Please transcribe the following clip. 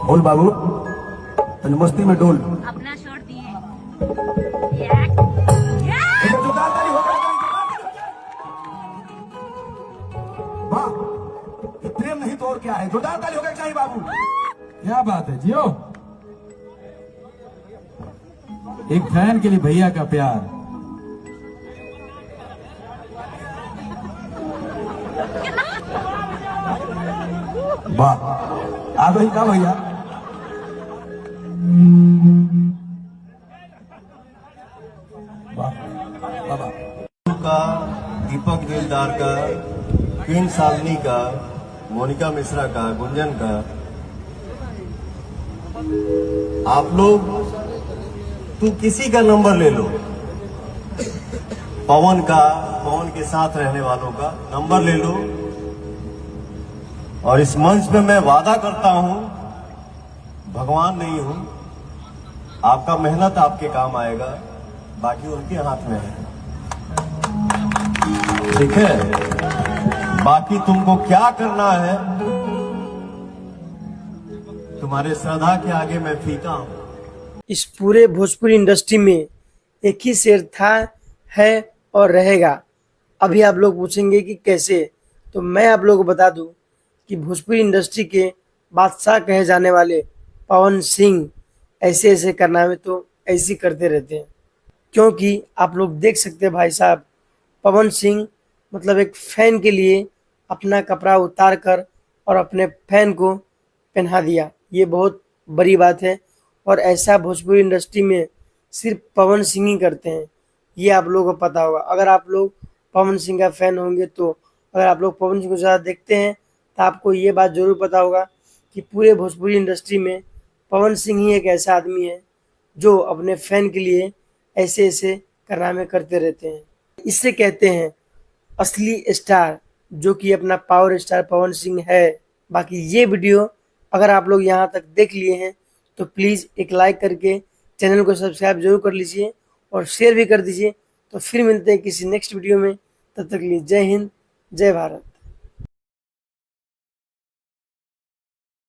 बोल बाबू, तन मस्ती में डोल। अपना शर्ट दिए। एक जोरदार ताली हो गई। वाह, ये प्रेम नहीं तो और क्या है। जोरदार ताली हो गई चाहिए बाबू। क्या बात है जियो। एक फैन के लिए भैया का प्यार। वाह, आ गई का भैया। वाह बाबा का, दीपक दिलदार का, क्वीन सालनी का, मोनिका मिश्रा का, गुंजन का, आप लोग तू किसी का नंबर ले लो, पवन का, पवन के साथ रहने वालों का नंबर ले लो, और इस मंच पे मैं वादा करता हूं, भगवान नहीं हूं, आपका मेहनत आपके काम आएगा, बाकी उनके हाथ में है। ठीक है, बाकी तुमको क्या करना है, तुम्हारे श्रद्धा के आगे मैं फीका हूं। इस पूरे भोजपुरी इंडस्ट्री में एक ही शेर था, है और रहेगा। अभी आप लोग पूछेंगे कि कैसे, तो मैं आप लोगों को बता दूं कि भोजपुरी इंडस्ट्री के बादशाह कहे जाने वाले पवन सिंह ऐसे ऐसे कारनामे तो ऐसे करते रहते हैं। क्योंकि आप लोग देख सकते हैं भाई साहब, पवन सिंह मतलब एक फैन के लिए अपना कपड़ा उतार कर और अपने फैन को पहना दिया। ये बहुत बड़ी बात है और ऐसा भोजपुरी इंडस्ट्री में सिर्फ पवन सिंह ही करते हैं। ये आप लोगों को पता होगा। अगर आप लोग पवन सिंह का फैन होंगे तो अगर आप लोग पवन सिंह को ज़्यादा देखते हैं तो आपको ये बात ज़रूर पता होगा कि पूरे भोजपुरी इंडस्ट्री में पवन सिंह ही एक ऐसा आदमी है जो अपने फैन के लिए ऐसे ऐसे कारनामे करते रहते हैं। इससे कहते हैं असली स्टार, जो कि अपना पावर स्टार पवन सिंह है। बाकी ये वीडियो अगर आप लोग यहाँ तक देख लिए हैं तो प्लीज़ एक लाइक करके चैनल को सब्सक्राइब जरूर कर लीजिए और शेयर भी कर दीजिए। तो फिर मिलते हैं किसी नेक्स्ट वीडियो में, तब तक के लिए जय हिंद, जय भारत।